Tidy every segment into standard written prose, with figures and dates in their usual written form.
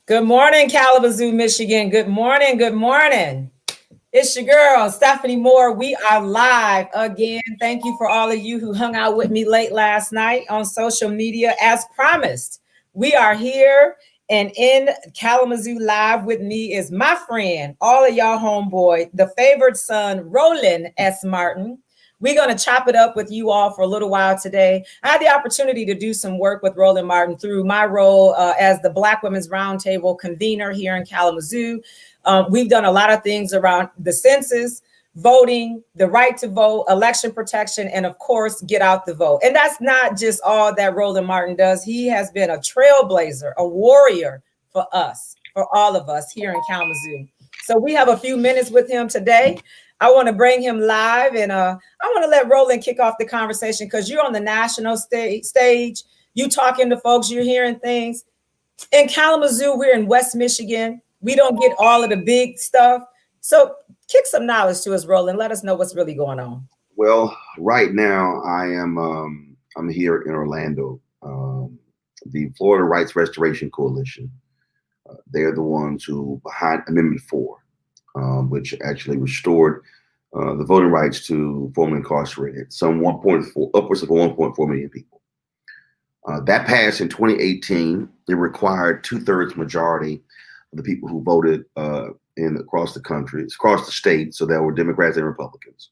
Good morning, Kalamazoo, Michigan. Good morning. Good morning. It's your girl, Stephanie Moore. We are live again. Thank you for all of you who hung out with me late last night on social media. As promised, we are here and in Kalamazoo live with me is my friend, all of y'all homeboy, the favored son, Roland S. Martin. We're going to chop it up with you all for a little while today. I had the opportunity to do some work with Roland Martin through my role as the Black Women's Roundtable convener here in Kalamazoo. We've done a lot of things around the census, voting, the right to vote, election protection, and of course, get out the vote. And that's not just all that Roland Martin does. He has been a trailblazer, a warrior for us, for all of us here in Kalamazoo. So we have a few minutes with him today. I want to bring him live, and I want to let Roland kick off the conversation because you're on the national stage. You talking to folks, you're hearing things. In Kalamazoo, we're in West Michigan. We don't get all of the big stuff. So kick some knowledge to us, Roland. Let us know what's really going on. Well, right now I'm here in Orlando. The Florida Rights Restoration Coalition. They're the ones who behind Amendment 4. Which actually restored the voting rights to formerly incarcerated, some 1.4, upwards of 1.4 million people. That passed in 2018. It required 2/3 majority of the people who voted across the country, across the state. So there were Democrats and Republicans.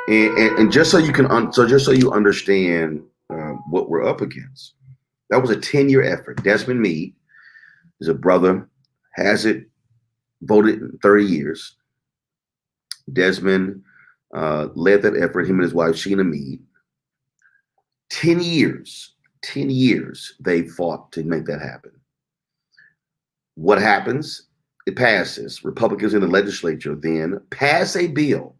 And just so you can, just so you understand what we're up against, that was a 10-year effort. Desmond Meade is a brother, has it. Voted in 30 years. Desmond led that effort, him and his wife, Sheena Meade. 10 years they fought to make that happen. What happens? It passes. Republicans in the legislature then pass a bill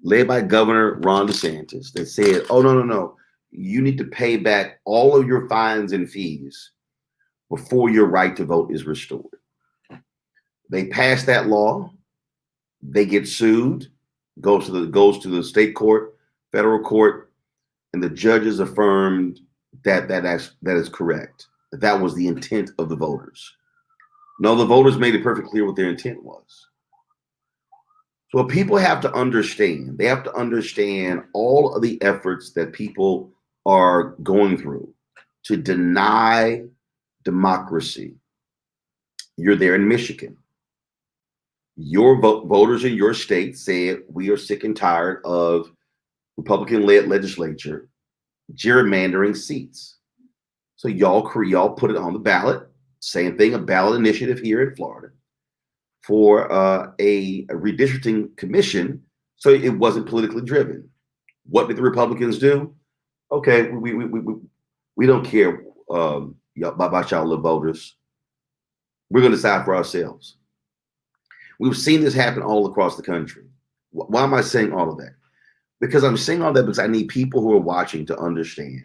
led by Governor Ronda Sanchez that said, oh, no. You need to pay back all of your fines and fees before your right to vote is restored. They pass that law. They get sued. Goes to the state court, federal court, and the judges affirmed that is correct. That was the intent of the voters. No, the voters made it perfectly clear what their intent was. So what people have to understand, they have to understand all of the efforts that people are going through to deny democracy. You're there in Michigan. Your voters in your state said, we are sick and tired of Republican-led legislature gerrymandering seats. So y'all put it on the ballot. Same thing, a ballot initiative here in Florida for a redistricting commission, so it wasn't politically driven. What did the Republicans do? Okay, we don't care about y'all little voters. We're going to decide for ourselves. We've seen this happen all across the country. Why am I saying all of that? Because I'm saying all that because I need people who are watching to understand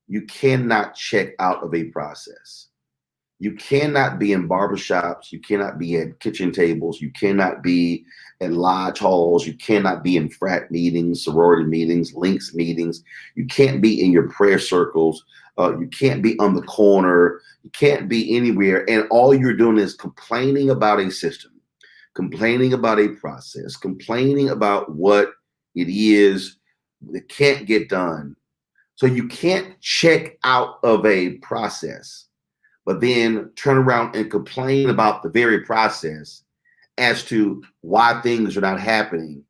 you cannot check out of a process. You cannot be in barbershops. You cannot be at kitchen tables. You cannot be at lodge halls. You cannot be in frat meetings, sorority meetings, links meetings. You can't be in your prayer circles. You can't be on the corner. You can't be anywhere. And all you're doing is complaining about a system, complaining about a process, complaining about what it is that can't get done. So you can't check out of a process, but then turn around and complain about the very process as to why things are not happening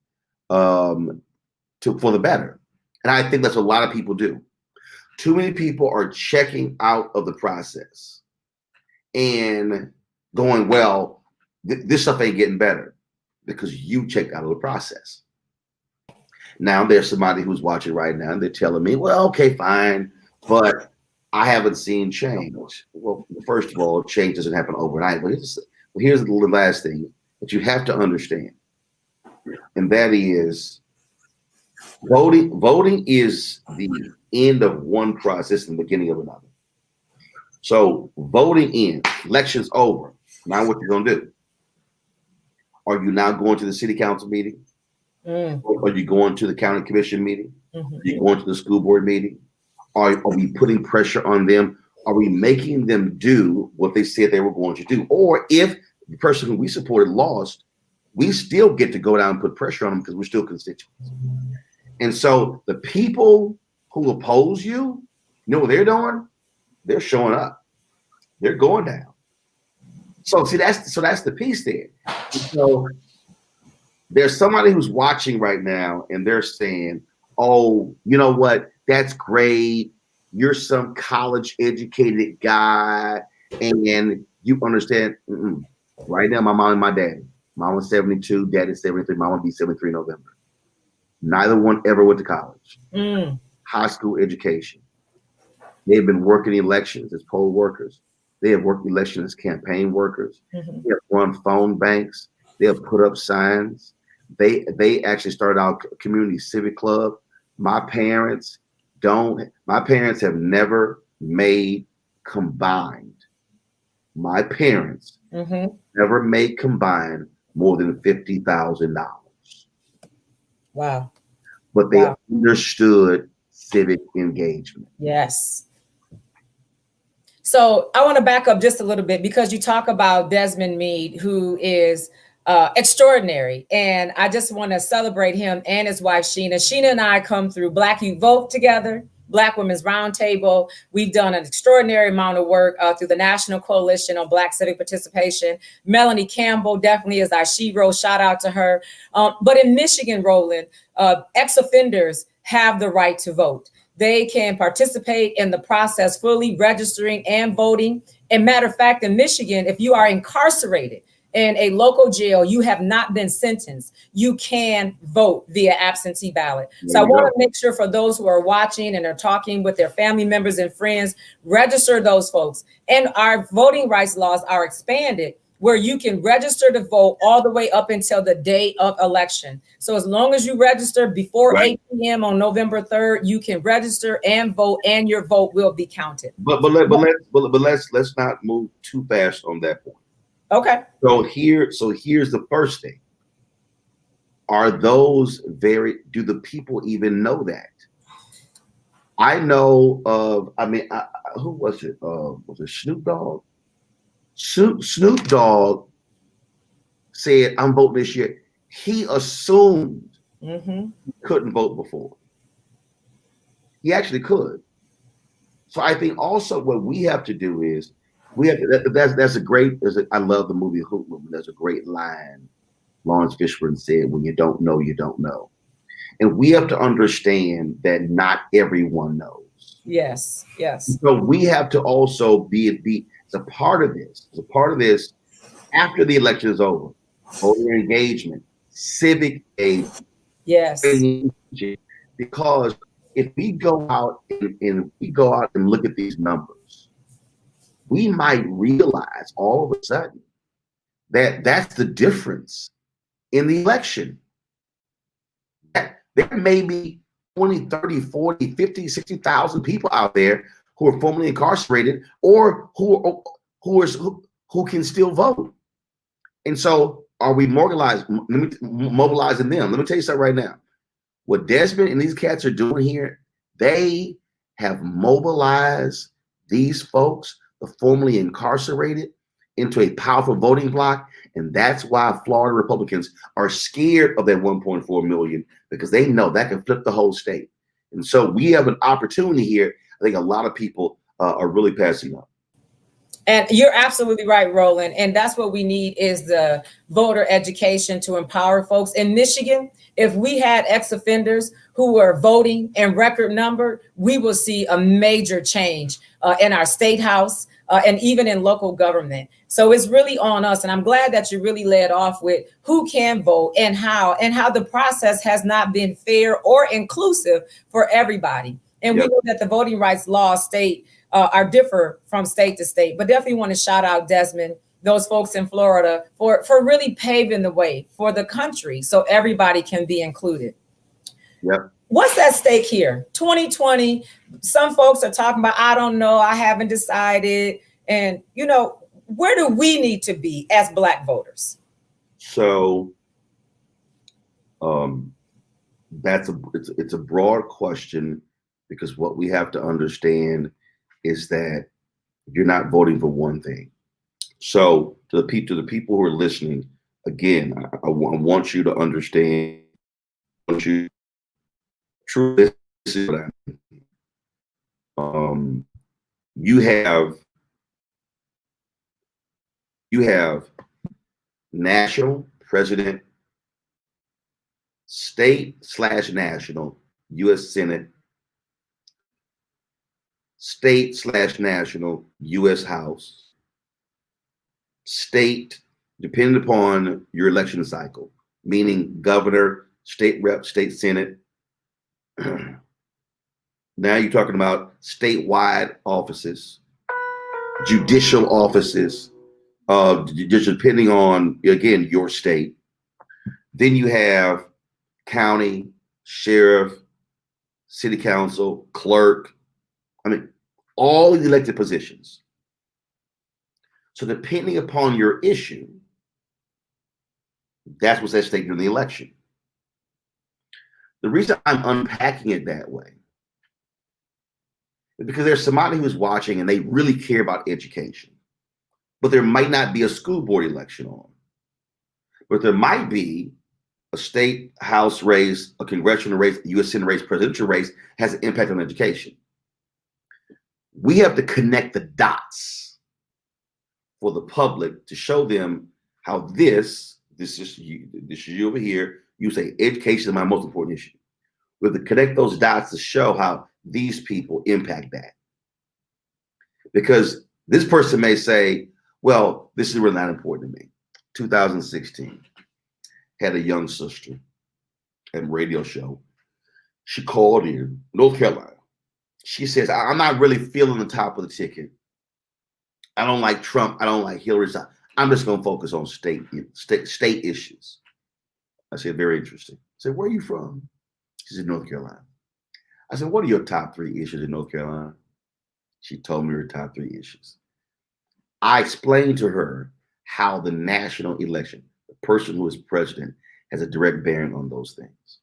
for the better. And I think that's what a lot of people do. Too many people are checking out of the process and going, well, this stuff ain't getting better because you checked out of the process. Now there's somebody who's watching right now and they're telling me, well, okay, fine, but I haven't seen change. Well, first of all, change doesn't happen overnight. But here's the last thing that you have to understand, and that is voting. Voting is the end of one process and the beginning of another. So voting in, election's over. Now what you gonna do? Are you now going to the city council meeting? Are you going to the county commission meeting? Are you going to the school board meeting? Are we putting pressure on them? Are we making them do what they said they were going to do? Or if the person who we supported lost, we still get to go down and put pressure on them because we're still constituents. And so the people who oppose you, know what they're doing? They're showing up. They're going down. So see, that's the piece there. So there's somebody who's watching right now and they're saying, oh, you know what? That's great. You're some college educated guy and you understand. Right now, my mom and my dad. Mom was 72, dad is 73. Mom will be 73 in November. Neither one ever went to college. High school education. They've been working elections as poll workers. They have worked elections as campaign workers. They have run phone banks. They have put up signs. They actually started out a community civic club. My parents have never made combined. My parents never made combined more than $50,000. Wow. But they understood civic engagement. Yes. So I want to back up just a little bit because you talk about Desmond Meade, who is extraordinary. And I just want to celebrate him and his wife, Sheena. Sheena and I come through Black Youth Vote together, Black Women's Roundtable. We've done an extraordinary amount of work through the National Coalition on Black Civic Participation. Melanie Campbell definitely is our shero. Shout out to her. But in Michigan, Roland, ex-offenders have the right to vote. They can participate in the process fully, registering and voting. And matter of fact, in Michigan, if you are incarcerated in a local jail, you have not been sentenced, you can vote via absentee ballot. So I want to make sure for those who are watching and are talking with their family members and friends, register those folks. And our voting rights laws are expanded where you can register to vote all the way up until the day of election. So as long as you register before 8 p.m. on November 3rd, you can register and vote, and your vote will be counted. But let's not move too fast on that point. Okay. So here's the first thing. Do the people even know that? I know of, who was it? Was it Snoop Dogg? Snoop Dogg said, I'm voting this year. He assumed he couldn't vote before. He actually could. So I think also what we have to do is I love the movie Hoodlum. There's a great line Lawrence Fishburne said, when you don't know, you don't know. And we have to understand that not everyone knows. Yes. So we have to also be a part of this. As a part of this, after the election is over, voter engagement, civic aid. Yes. Because if we go out and look at these numbers, we might realize all of a sudden that that's the difference in the election. There may be 20, 30, 40, 50, 60,000 people out there who are formerly incarcerated or who can still vote. And so are we mobilizing them? Let me tell you something right now. What Desmond and these cats are doing here, they have mobilized these folks, the formerly incarcerated, into a powerful voting bloc. And that's why Florida Republicans are scared of that 1.4 million, because they know that can flip the whole state. And so we have an opportunity here. I think a lot of people are really passing up. And you're absolutely right, Roland. And that's what we need is the voter education to empower folks. In Michigan, if we had ex-offenders who were voting in record number, we will see a major change in our state house and even in local government. So it's really on us. And I'm glad that you really led off with who can vote and how the process has not been fair or inclusive for everybody. And we know that the voting rights laws are differ from state to state, but definitely want to shout out Desmond, those folks in Florida for really paving the way for the country so everybody can be included. Yep. What's at stake here? 2020, some folks are talking about, I don't know, I haven't decided. And, where do we need to be as Black voters? So it's a broad question, because what we have to understand is that You're not voting for one thing. So to the people who are listening, again, I want you to understand. I want you truly, this is what I mean. You have national, president, state/national, U.S. Senate, state/national, U.S. House, state, depending upon your election cycle, meaning governor, state rep, state senate. Now you're talking about statewide offices, judicial offices, just depending on, again, your state. Then you have county, sheriff, city council, clerk. I mean, all the elected positions. So depending upon your issue, that's what's at stake during the election. The reason I'm unpacking it that way is because there's somebody who's watching and they really care about education, but there might not be a school board election on. But there might be a state house race, a congressional race, a U.S. Senate race, presidential race has an impact on education. We have to connect the dots for the public to show them how this is you over here. You say education is my most important issue. We have to connect those dots to show how these people impact that. Because this person may say, well, this is really not important to me. 2016, had a young sister at a radio show. She called in North Carolina. She says, I'm not really feeling the top of the ticket. I don't like Trump. I don't like Hillary. I'm just going to focus on state issues. I said, very interesting. I said, where are you from? She said, North Carolina. I said, what are your top 3 issues in North Carolina? She told me her top 3 issues. I explained to her how the national election, the person who is president, has a direct bearing on those things.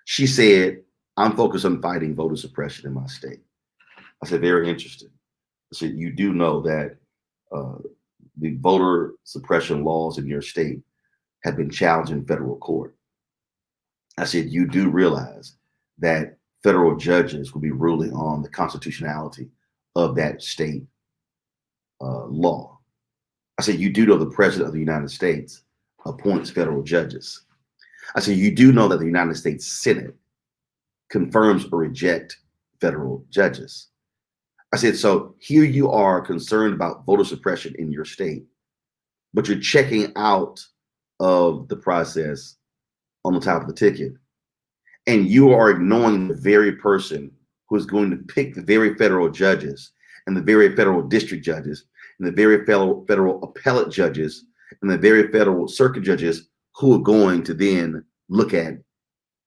She said, I'm focused on fighting voter suppression in my state. I said, very interesting. I said, you do know that the voter suppression laws in your state have been challenged in federal court. I said, you do realize that federal judges will be ruling on the constitutionality of that state law. I said, you do know the president of the United States appoints federal judges. I said, you do know that the United States Senate confirms or rejects federal judges. I said, so here you are concerned about voter suppression in your state, but you're checking out of the process on the top of the ticket. And you are ignoring the very person who is going to pick the very federal judges and the very federal district judges and the very federal appellate judges and the very federal circuit judges who are going to then look at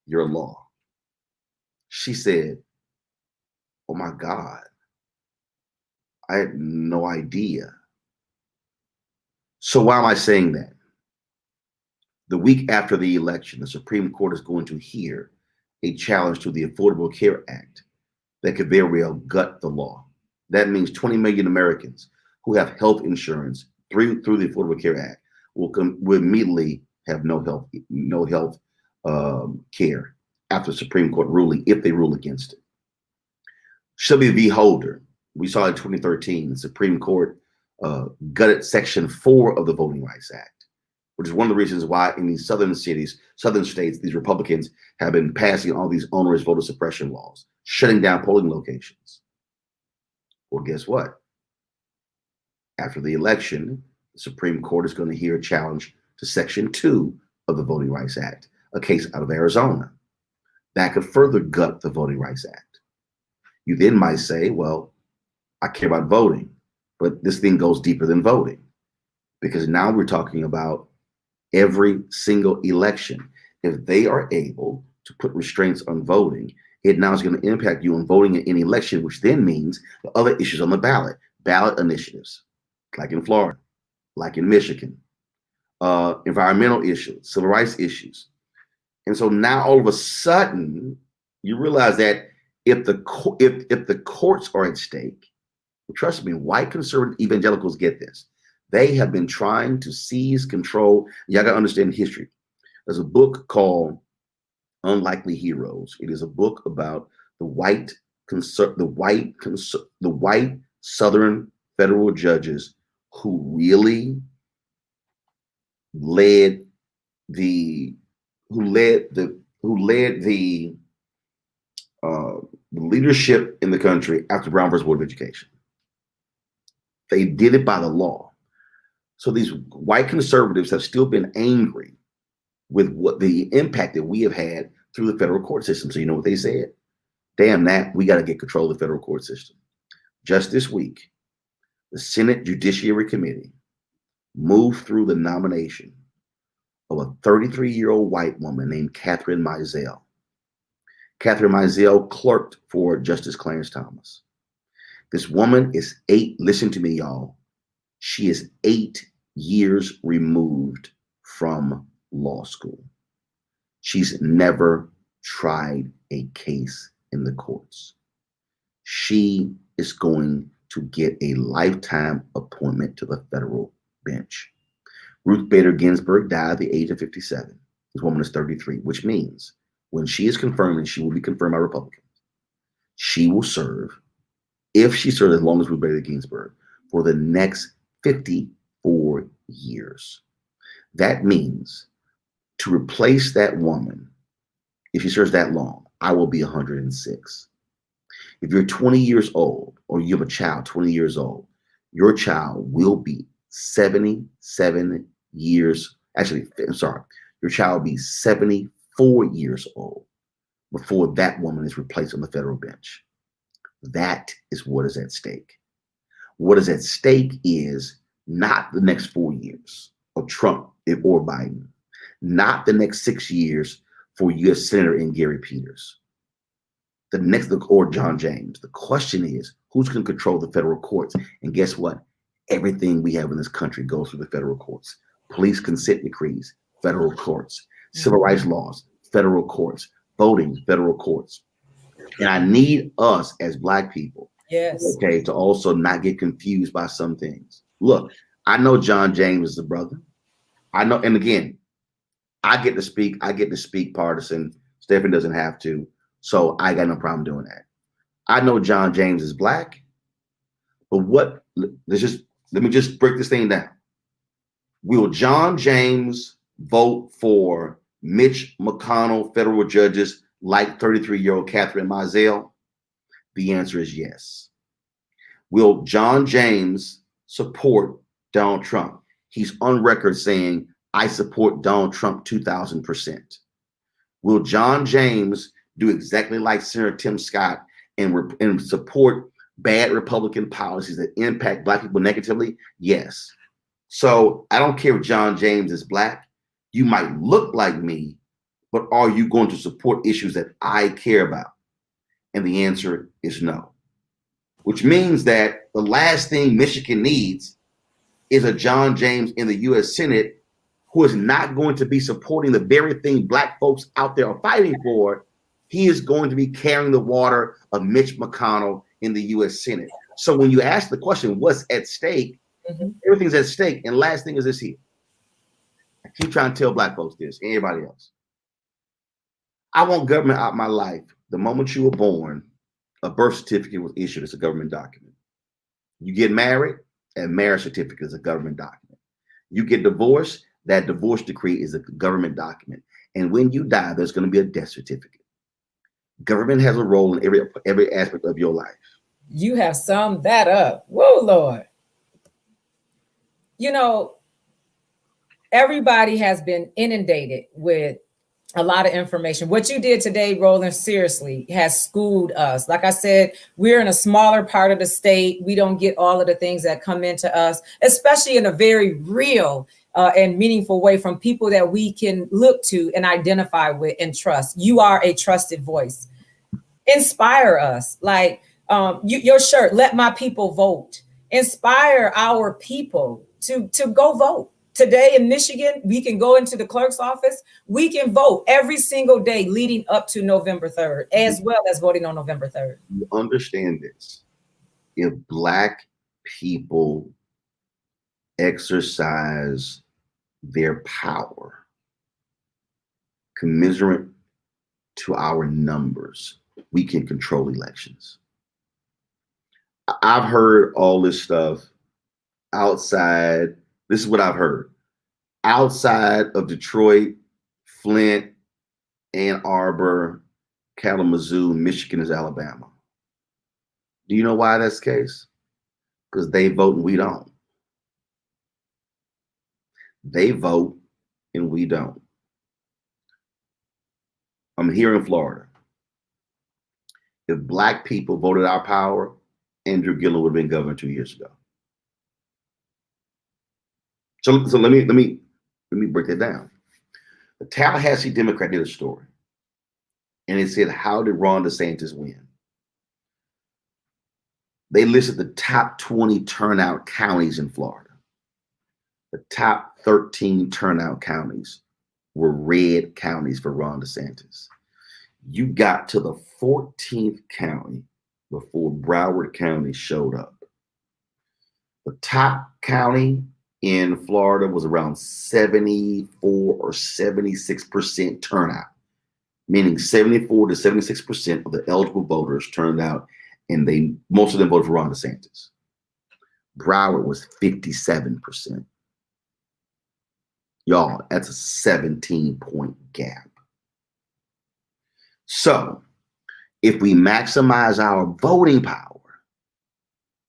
your law. She said, oh my God, I had no idea. So why am I saying that? The week after the election, the Supreme Court is going to hear a challenge to the Affordable Care Act that could very well gut the law. That means 20 million Americans who have health insurance through the Affordable Care Act will immediately have no health care after the Supreme Court ruling, if they rule against it. Shelby v. Holder, we saw in 2013, the Supreme Court gutted Section 4 of the Voting Rights Act, which is one of the reasons why in these southern states, these Republicans have been passing all these onerous voter suppression laws, shutting down polling locations. Well, guess what? After the election, the Supreme Court is going to hear a challenge to Section 2 of the Voting Rights Act, a case out of Arizona. That could further gut the Voting Rights Act. You then might say, well, I care about voting, but this thing goes deeper than voting, because now we're talking about every single election. If they are able to put restraints on voting, it now is going to impact you on voting in any election, which then means the other issues on the ballot initiatives, like in Florida, like in Michigan, environmental issues, civil rights issues. And so now all of a sudden, you realize that if the courts are at stake, Trust me, white conservative evangelicals get this. They have been trying to seize control. Y'all gotta understand history. There's a book called Unlikely Heroes. It is a book about the white Southern federal judges who really led the leadership in the country after Brown versus Board of Education. They did it by the law. So these white conservatives have still been angry with what the impact that we have had through the federal court system. So you know what they said? Damn that, we got to get control of the federal court system. Just this week, the Senate Judiciary Committee moved through the nomination of a 33-year-old white woman named Catherine Mizell. Catherine Mizell clerked for Justice Clarence Thomas. This woman is listen to me, y'all. She is 8 years removed from law school. She's never tried a case in the courts. She is going to get a lifetime appointment to the federal bench. Ruth Bader Ginsburg died at the age of 57. This woman is 33, which means when she is confirmed, and she will be confirmed by Republicans, she will serve, if she serves as long as Ruth Bader Ginsburg, for the next 54 years. That means to replace that woman, if she serves that long, I will be 106. If you're 20 years old, or you have a child 20 years old, your child will be 77 years. Actually, I'm sorry, your child will be 74 years old before that woman is replaced on the federal bench. That is what is at stake. What is at stake is not the next 4 years of Trump or Biden, not the next 6 years for U.S. Senator and Gary Peters, or John James. The question is, who's going to control the federal courts? And guess what? Everything we have in this country goes through the federal courts. Police consent decrees, federal courts. Civil rights laws, federal courts. Voting, federal courts. And I need us as Black people, okay, to also not get confused by some things. Look, I know John James is a brother. I know, and again, I get to speak partisan. Stephen doesn't have to, so I got no problem doing that. I know John James is Black, but let me just break this thing down. Will John James vote for Mitch McConnell federal judges like 33-year-old Catherine Mizell? The answer is yes. Will John James support Donald Trump? He's on record saying, I support Donald Trump 2,000%. Will John James do exactly like Senator Tim Scott and support bad Republican policies that impact Black people negatively? Yes. So I don't care if John James is Black. You might look like me, but are you going to support issues that I care about? And the answer is no. Which means that the last thing Michigan needs is a John James in the U.S. Senate who is not going to be supporting the very thing Black folks out there are fighting for. He is going to be carrying the water of Mitch McConnell in the U.S. Senate. So when you ask the question, what's at stake? Everything's at stake. And last thing is this here. I keep trying to tell Black folks this and everybody else. I want government out of my life. The moment you were born, a birth certificate was issued as a government document. You get married, a marriage certificate is a government document. You get divorced, that divorce decree is a government document. And when you die, there's going to be a death certificate. Government has a role in every aspect of your life. You have summed that up. Whoa, Lord. You know, everybody has been inundated with a lot of information. What you did today, Roland, seriously has schooled us. Like I said, we're in a smaller part of the state. We don't get all of the things that come into us, especially in a very real and meaningful way from people that we can look to and identify with and trust. You are a trusted voice. Inspire us. Like your shirt, let my people vote. Inspire our people to go vote. Today in Michigan, we can go into the clerk's office. We can vote every single day leading up to November 3rd, as well as voting on November 3rd. You understand this. if Black people exercise their power commensurate to our numbers, we can control elections. I've heard all this stuff outside. This is what I've heard. Outside of Detroit, Flint, Ann Arbor, Kalamazoo, Michigan is Alabama. Do you know why that's the case? Because they vote and we don't. They vote and we don't. I'm here in Florida. If Black people voted our power, Andrew Gillum would have been governor 2 years ago. So let me break that down. The Tallahassee Democrat did a story, and it said, "How did Ronda Sanchez win?" They listed the top 20 turnout counties in Florida. The top 13 turnout counties were red counties for Ron DeSantis. You got to the 14th county before Broward County showed up. The top county in Florida was around 74 or 76% turnout, meaning 74 to 76% of the eligible voters turned out, and most of them voted for Ron DeSantis. Broward was 57%. Y'all, that's a 17-point gap. So if we maximize our voting power,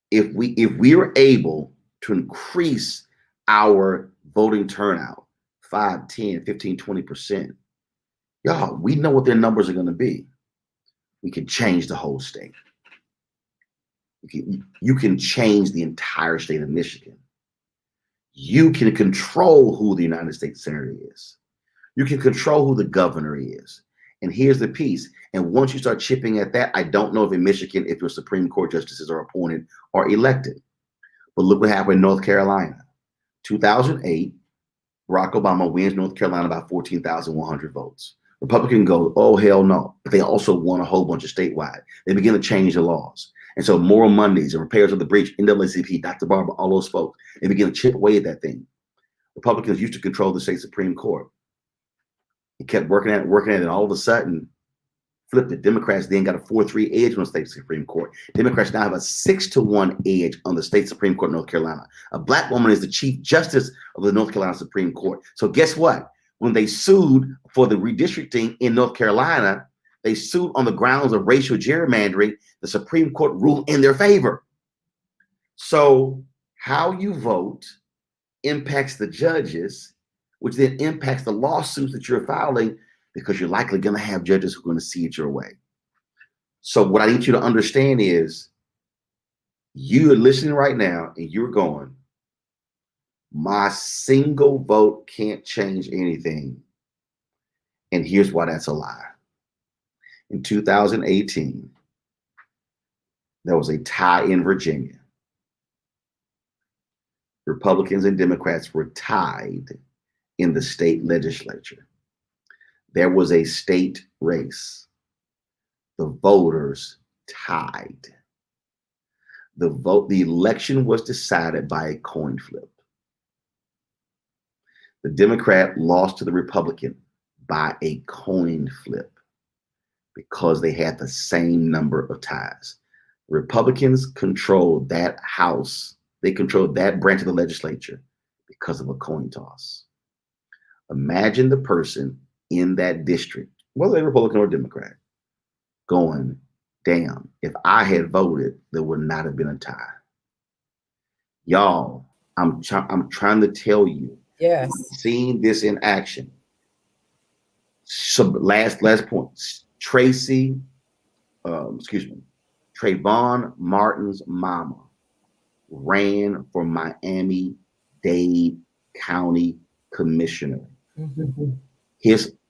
if we are able to increase our voting turnout 5, 10, 15, 20%, y'all, we know what their numbers are going to be. We can change the whole state. You can change the entire state of Michigan. You can control who the United States Senator is. You can control who the governor is. And here's the piece. And once you start chipping at that, I don't know if in Michigan, if your Supreme Court justices are appointed or elected. But look what happened in North Carolina. 2008, Barack Obama wins North Carolina by 14,100 votes. Republican goes, oh, hell no. But they also won a whole bunch of statewide. They begin to change the laws. And so Moral Mondays and repairs of the breach, NAACP, Dr. Barber, all those folks, they begin to chip away at that thing. Republicans used to control the state Supreme Court. He kept working at it, and all of a sudden flipped it. Democrats then got a 4-3 edge on the state Supreme Court. Democrats now have a 6-1 edge on the state Supreme Court of North Carolina. A Black woman is the Chief Justice of the North Carolina Supreme Court. So guess what? When they sued for the redistricting in North Carolina, they sued on the grounds of racial gerrymandering. The Supreme Court ruled in their favor. So how you vote impacts the judges, which then impacts the lawsuits that you're filing, because you're likely going to have judges who are going to see it your way. So what I need you to understand is, you are listening right now and you're going, my single vote can't change anything. And here's why that's a lie. In 2018, there was a tie in Virginia. Republicans and Democrats were tied in the state legislature. There was a state race. The voters tied. The election was decided by a coin flip. The Democrat lost to the Republican by a coin flip because they had the same number of ties. Republicans controlled that House. They controlled that branch of the legislature because of a coin toss. Imagine the person in that district, whether they're Republican or Democrat, going, damn, if I had voted, there would not have been a tie. Y'all, I'm trying to tell you, yes, seeing this in action. So last point, Trayvon Martin's mama ran for Miami-Dade County Commissioner. Mm-hmm.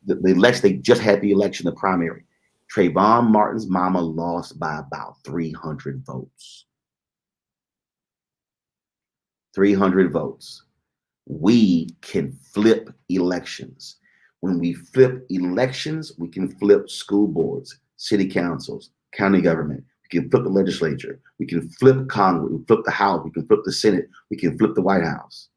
The election, they just had the election, the primary. Trayvon Martin's mama lost by about 300 votes. 300 votes. We can flip elections. When we flip elections, we can flip school boards, city councils, county government. We can flip the legislature. We can flip Congress. We can flip the House. We can flip the Senate. We can flip the White House.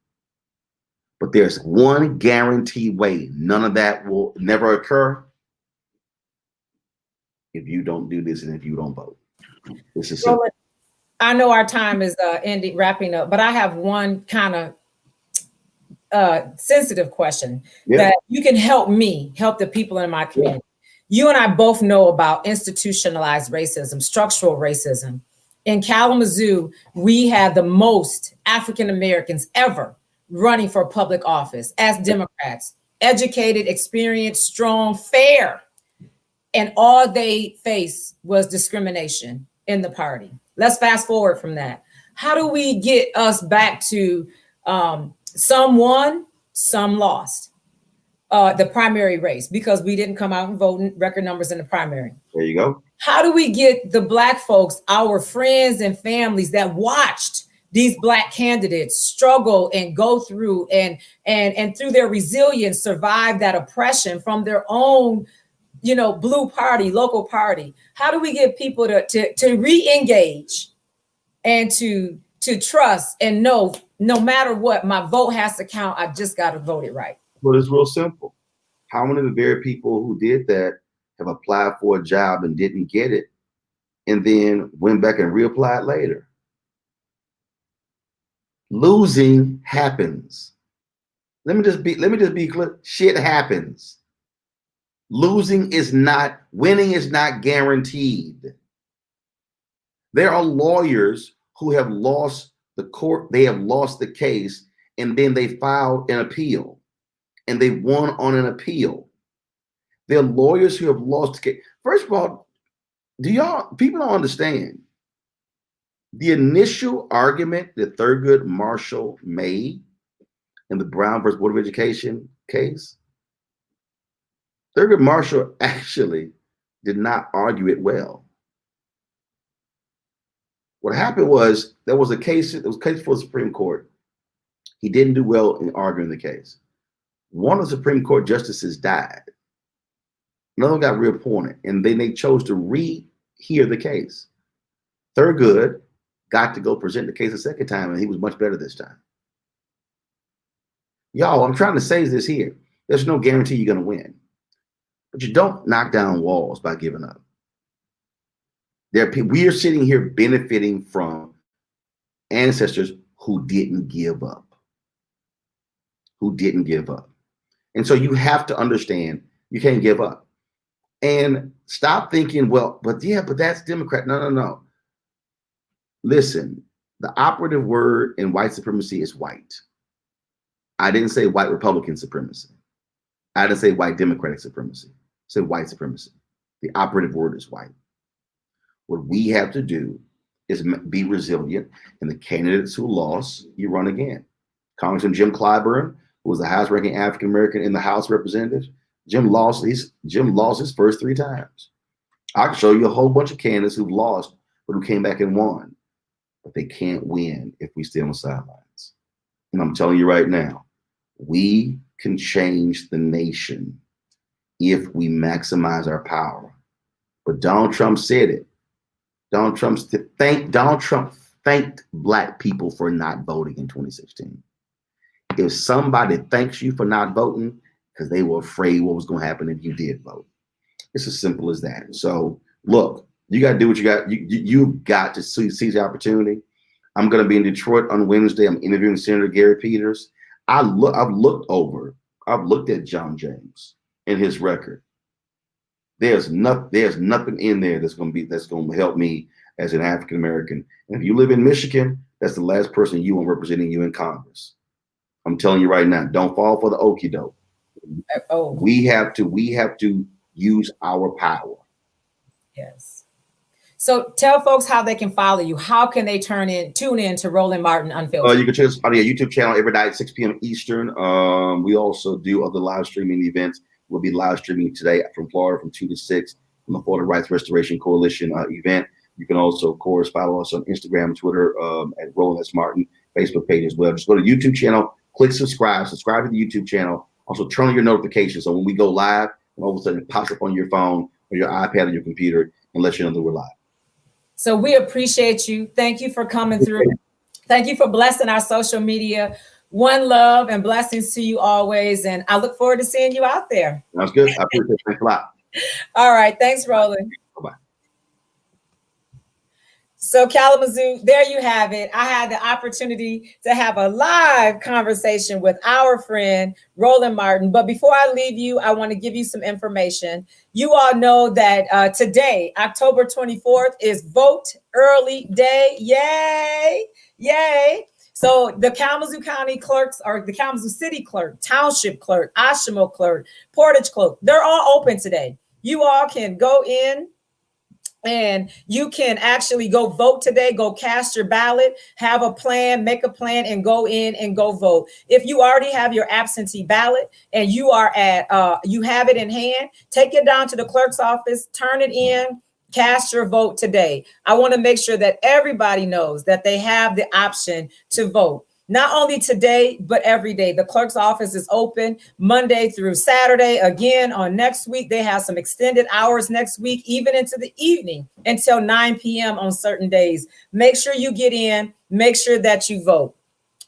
But there's one guaranteed way none of that will never occur if you don't do this and if you don't vote. This is simple. Roland, I know our time is ending, wrapping up, but I have one kind of sensitive question that you can help me, help the people in my community. You and I both know about institutionalized racism, structural racism. In Kalamazoo, we had the most African Americans ever running for public office as Democrats, educated, experienced, strong, fair. And all they faced was discrimination in the party. Let's fast forward from that. How do we get us back to some won, some lost the primary race because we didn't come out and vote in record numbers in the primary? There you go. How do we get the Black folks, our friends and families that watched these Black candidates struggle and go through and through their resilience survive that oppression from their own, blue party, local party? How do we get people to re-engage and to trust and know no matter what, my vote has to count. I just got to vote it right. Well, it's real simple. How many of the very people who did that have applied for a job and didn't get it and then went back and reapplied later? Losing happens. Let me just be clear. Shit happens. Winning is not guaranteed. There are lawyers who have lost the court, they have lost the case, and then they filed an appeal and they won on an appeal. There are lawyers who have lost the case. First of all, people don't understand the initial argument that Thurgood Marshall made in the Brown versus Board of Education case. Thurgood Marshall actually did not argue it well. What happened was there was a case for the Supreme Court. He didn't do well in arguing the case. One of the Supreme Court justices died. Another one got reappointed, and then they chose to rehear the case. Thurgood got to go present the case a second time, and he was much better this time. Y'all, I'm trying to say this here. There's no guarantee you're going to win. But you don't knock down walls by giving up. We are sitting here benefiting from ancestors who didn't give up. And so you have to understand you can't give up. And stop thinking, but that's Democrat. No. Listen, the operative word in white supremacy is white. I didn't say white Republican supremacy. I didn't say white Democratic supremacy. I said white supremacy. The operative word is white. What we have to do is be resilient, and the candidates who lost, you run again. Congressman Jim Clyburn, who was the highest-ranking African American in the House of Representatives, Jim lost his first 3 times. I can show you a whole bunch of candidates who've lost, but who came back and won. But they can't win if we stay on the sidelines. And I'm telling you right now, we can change the nation if we maximize our power. But Donald Trump said it. Donald Trump thanked Black people for not voting in 2016. If somebody thanks you for not voting, because they were afraid what was going to happen if you did vote. It's as simple as that. So look, you got to do what you got. You've got to seize the opportunity. I'm going to be in Detroit on Wednesday. I'm interviewing Senator Gary Peters. I've looked at John James and his record. There's nothing in there that's going to help me as an African American. And if you live in Michigan, that's the last person you want representing you in Congress. I'm telling you right now, don't fall for the okie doke. Oh, we have to use our power. Yes. So tell folks how they can follow you. How can they tune in to Roland Martin Unfiltered? You can check us on our YouTube channel every night at 6 p.m. Eastern. We also do other live streaming events. We'll be live streaming today from Florida from 2 to 6 from the Florida Rights Restoration Coalition event. You can also, of course, follow us on Instagram, Twitter, at Roland S. Martin, Facebook page as well. Just go to the YouTube channel, click subscribe to the YouTube channel. Also turn on your notifications so when we go live, all of a sudden it pops up on your phone or your iPad or your computer and lets you know that we're live. So we appreciate you. Thank you for coming through. Thank you for blessing our social media. One love and blessings to you always. And I look forward to seeing you out there. Sounds good. I appreciate it. Thanks a lot. All right. Thanks, Roland. Bye-bye. So Kalamazoo, there you have it. I had the opportunity to have a live conversation with our friend, Roland Martin. But before I leave you, I want to give you some information. You all know that today, October 24th, is Vote Early Day. Yay! Yay! So the Kalamazoo County clerks, or the Kalamazoo City clerk, township clerk, Ashimo clerk, Portage clerk, they're all open today. You all can go in and you can actually go vote today, go cast your ballot, have a plan, make a plan, and go in and go vote. If you already have your absentee ballot and you are you have it in hand, take it down to the clerk's office, turn it in, cast your vote today. I want to make sure that everybody knows that they have the option to vote. Not only today, but every day. The clerk's office is open Monday through Saturday. Again, on next week, they have some extended hours next week, even into the evening until 9 p.m. on certain days. Make sure you get in. Make sure that you vote.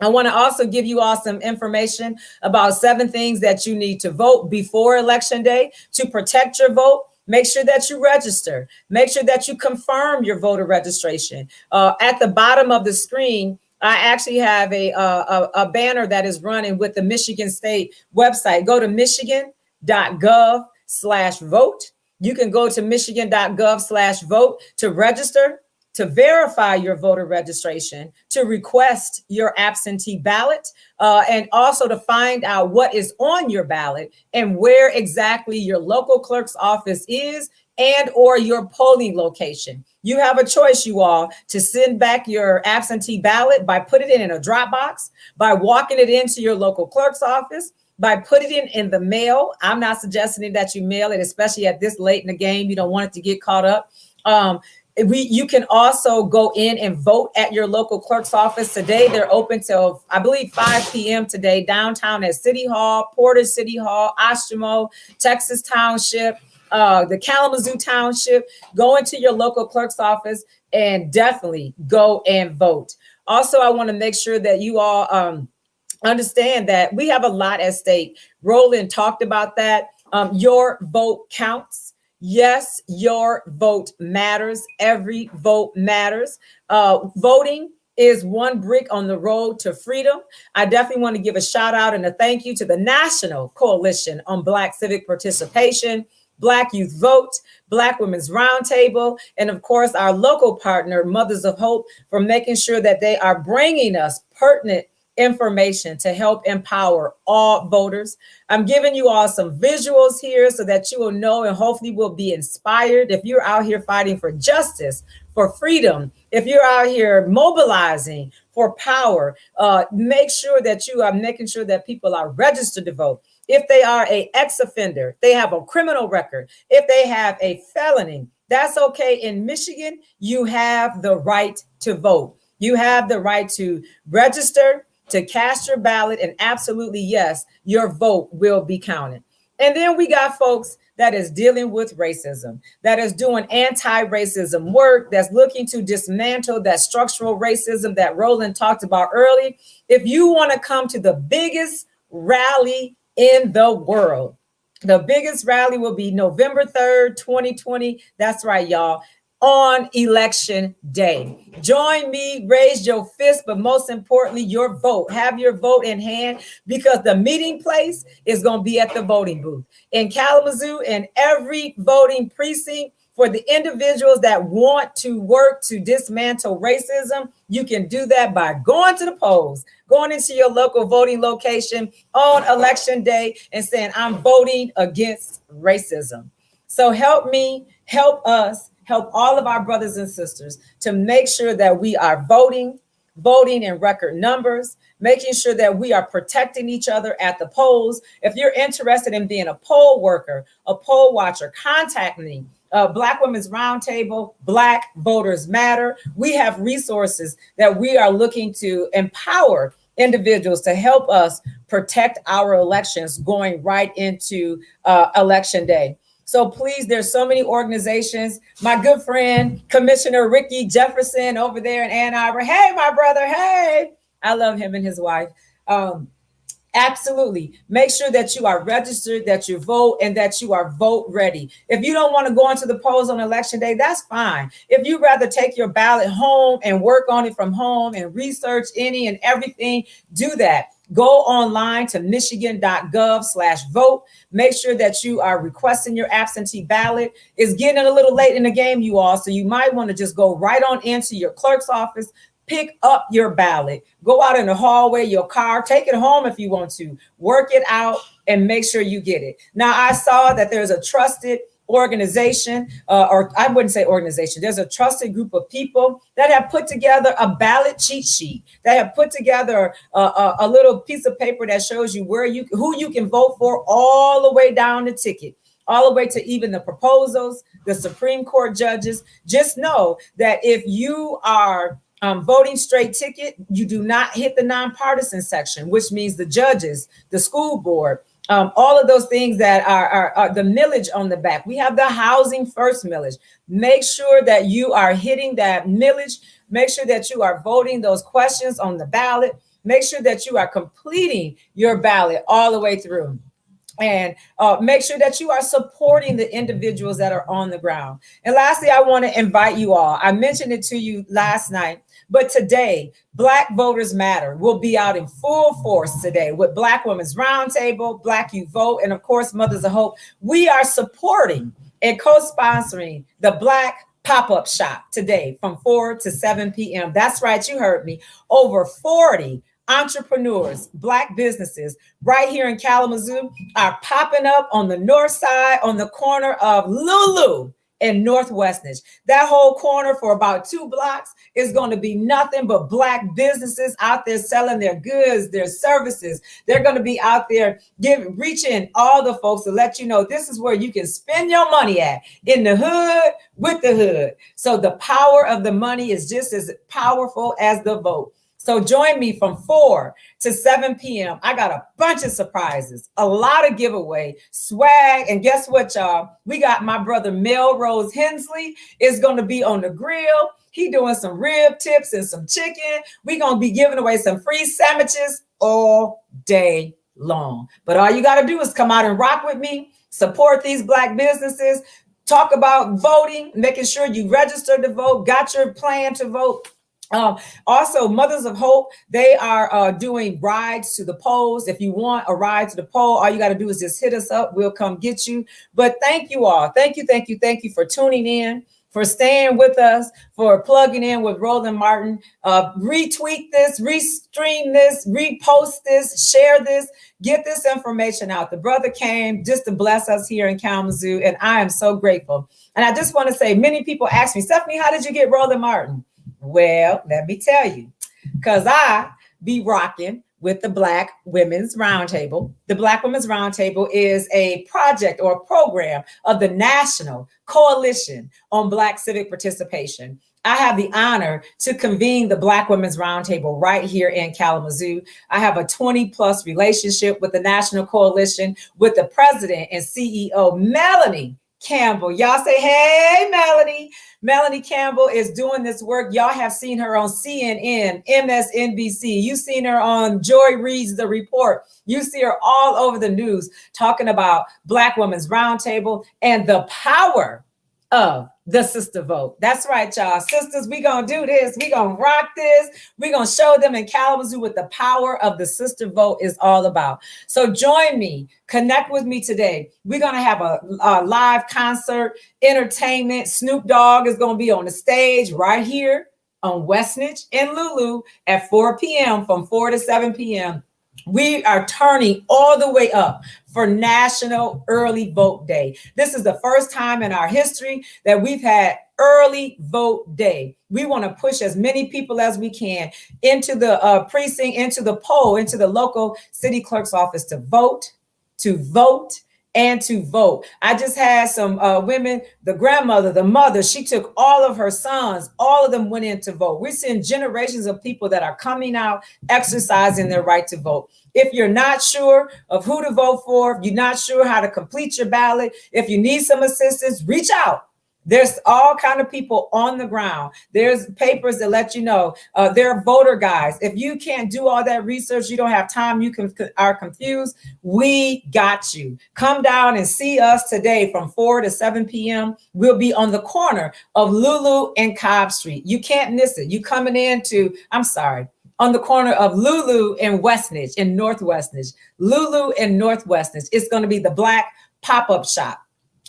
I want to also give you all some information about 7 things that you need to vote before Election Day to protect your vote. Make sure that you register. Make sure that you confirm your voter registration. At the bottom of the screen, I actually have a banner that is running with the Michigan State website. Go to michigan.gov/vote. You can go to michigan.gov/vote to register, to verify your voter registration, to request your absentee ballot, and also to find out what is on your ballot and where exactly your local clerk's office is and or your polling location. You have a choice, you all, to send back your absentee ballot by putting it in a drop box, by walking it into your local clerk's office, by putting it in the mail. I'm not suggesting that you mail it, especially at this late in the game. You don't want it to get caught up. You can also go in and vote at your local clerk's office today. They're open till, I believe, 5 p.m. today, downtown at City Hall, Portage City Hall, Ashimo, Texas Township, the Kalamazoo Township. Go into your local clerk's office and definitely go and vote. Also, I want to make sure that you all understand that we have a lot at stake. Roland talked about that. Your vote counts. Yes, your vote matters. Every vote matters. Voting is one brick on the road to freedom. I definitely want to give a shout out and a thank you to the National Coalition on Black Civic Participation, Black Youth Vote, Black Women's Roundtable, and of course, our local partner, Mothers of Hope, for making sure that they are bringing us pertinent information to help empower all voters. I'm giving you all some visuals here so that you will know and hopefully will be inspired. If you're out here fighting for justice, for freedom, if you're out here mobilizing for power, make sure that you are making sure that people are registered to vote. If they are an ex-offender, they have a criminal record, if they have a felony, that's okay. In Michigan, you have the right to vote. You have the right to register, to cast your ballot, and absolutely, yes, your vote will be counted. And then we got folks that is dealing with racism, that is doing anti-racism work, that's looking to dismantle that structural racism that Roland talked about early. If you want to come to the biggest rally in the world, the biggest rally will be November 3rd, 2020. That's right, y'all. On Election Day. Join me, raise your fist, but most importantly, your vote. Have your vote in hand, because the meeting place is going to be at the voting booth in Kalamazoo and every voting precinct. For the individuals that want to work to dismantle racism, you can do that by going to the polls, going into your local voting location on Election Day and saying, I'm voting against racism. So help me, help us, help all of our brothers and sisters to make sure that we are voting in record numbers, making sure that we are protecting each other at the polls. If you're interested in being a poll worker, a poll watcher, contact me. Black Women's Roundtable, Black Voters Matter. We have resources that we are looking to empower individuals to help us protect our elections going right into Election Day. So please, there's so many organizations. My good friend, Commissioner Ricky Jefferson over there in Ann Arbor. Hey, my brother. Hey, I love him and his wife. Absolutely. Make sure that you are registered, that you vote, and that you are vote ready. If you don't want to go into the polls on election day, that's fine. If you'd rather take your ballot home and work on it from home and research any and everything, do that. Go online to michigan.gov/vote. Make sure that you are requesting your absentee ballot. It's getting a little late in the game, you all, so you might want to just go right on into your clerk's office, pick up your ballot, go out in the hallway, your car, take it home if you want to, work it out, and make sure you get it. Now, I saw that there's a trusted organization, or I wouldn't say organization, there's a trusted group of people that have put together a ballot cheat sheet, that have put together a little piece of paper that shows you who you can vote for, all the way down the ticket, all the way to even the proposals, the Supreme Court judges. Just know that if you are voting straight ticket, you do not hit the nonpartisan section, which means the judges, the school board, all of those things that are the millage on the back. We have the housing first millage. Make sure that you are hitting that millage. Make sure that you are voting those questions on the ballot. Make sure that you are completing your ballot all the way through. And make sure that you are supporting the individuals that are on the ground. And lastly, I want to invite you all. I mentioned it to you last night, but today, Black Voters Matter will be out in full force today with Black Women's Roundtable, Black You Vote, and of course, Mothers of Hope. We are supporting and co-sponsoring the Black pop-up shop today from 4 to 7 p.m. That's right, you heard me. Over 40 entrepreneurs, Black businesses right here in Kalamazoo are popping up on the north side on the corner of Lulu and Northwestness. That whole corner for about 2 blocks is going to be nothing but Black businesses out there selling their goods, their services. They're going to be out there reaching all the folks to let you know this is where you can spend your money at, in the hood with the hood. So the power of the money is just as powerful as the vote. So join me from 4 to 7 p.m. I got a bunch of surprises, a lot of giveaway, swag. And guess what, y'all? We got my brother Melrose Hensley is going to be on the grill. He doing some rib tips and some chicken. We're going to be giving away some free sandwiches all day long. But all you got to do is come out and rock with me, support these Black businesses, talk about voting, making sure you register to vote, got your plan to vote. Also, Mothers of Hope, they are doing rides to the polls. If you want a ride to the poll, all you got to do is just hit us up. We'll come get you. But thank you all. Thank you for tuning in, for staying with us, for plugging in with Roland Martin. Retweet this, restream this, repost this, share this, get this information out. The brother came just to bless us here in Kalamazoo, and I am so grateful. And I just want to say, many people ask me, Stephanie, how did you get Roland Martin? Well, let me tell you, because I be rocking with the Black Women's Roundtable. The Black Women's Roundtable is a project or a program of the National Coalition on Black Civic Participation. I have the honor to convene the Black Women's Roundtable right here in Kalamazoo. I have a 20+ relationship with the National Coalition, with the president and CEO, Melanie Campbell. Y'all say, hey, Melanie. Melanie Campbell is doing this work. Y'all have seen her on CNN, MSNBC. You've seen her on Joy Reads the Report. You see her all over the news talking about Black Women's Roundtable and the power of the sister vote. That's right, y'all. Sisters, we gonna do this. We gonna rock this. We gonna show them in Kalamazoo what the power of the sister vote is all about. So join me, connect with me today. We're gonna have a live concert, entertainment. Snoop Dogg is gonna be on the stage right here on Westnedge and Lulu at 4 p.m. from 4 to 7 p.m. We are turning all the way up for National Early Vote Day. This is the first time in our history that we've had early vote day. We want to push as many people as we can into the precinct, into the poll, into the local city clerk's office to vote, and to vote. I just had some women, the grandmother, the mother, she took all of her sons, all of them went in to vote. We're seeing generations of people that are coming out, exercising their right to vote. If you're not sure of who to vote for, if you're not sure how to complete your ballot, if you need some assistance, reach out. There's all kind of people on the ground. There's papers that let you know. There are voter guides. If you can't do all that research, you don't have time, are confused, we got you. Come down and see us today from 4 to 7 p.m. We'll be on the corner of Lulu and Cobb Street. You can't miss it. You coming on the corner of Lulu and Westnedge in North Westnedge. Lulu and North Westnedge. It's going to be the Black pop-up shop.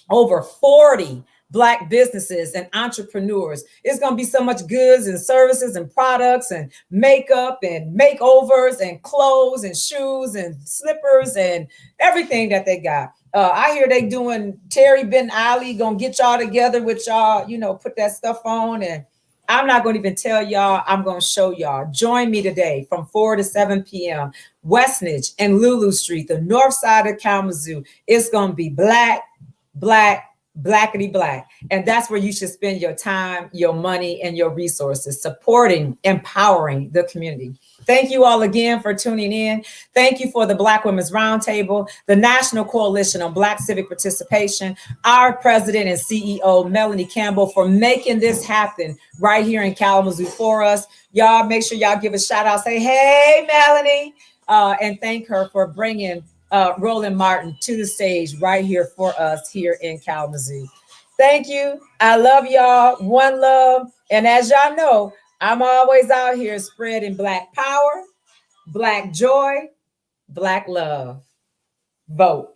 Over 40 Black businesses and entrepreneurs. It's going to be so much goods and services and products and makeup and makeovers and clothes and shoes and slippers and everything that they got. I hear they doing Terry Ben Ali, going to get y'all together with y'all, put that stuff on. And I'm not going to even tell y'all, I'm going to show y'all. Join me today from 4 to 7 p.m. Westnedge and Lulu Street, the north side of Kalamazoo. It's going to be black, blackity black. And that's where you should spend your time, your money, and your resources, supporting, empowering the community. Thank you all again for tuning in. Thank you for the Black Women's Roundtable, the National Coalition on Black Civic Participation, our president and CEO, Melanie Campbell, for making this happen right here in Kalamazoo for us. Y'all make sure y'all give a shout out, say, hey, Melanie, and thank her for bringing Roland Martin to the stage right here for us here in Kalamazoo. Thank you. I love y'all. One love. And as y'all know, I'm always out here spreading Black power, Black joy, Black love. Vote.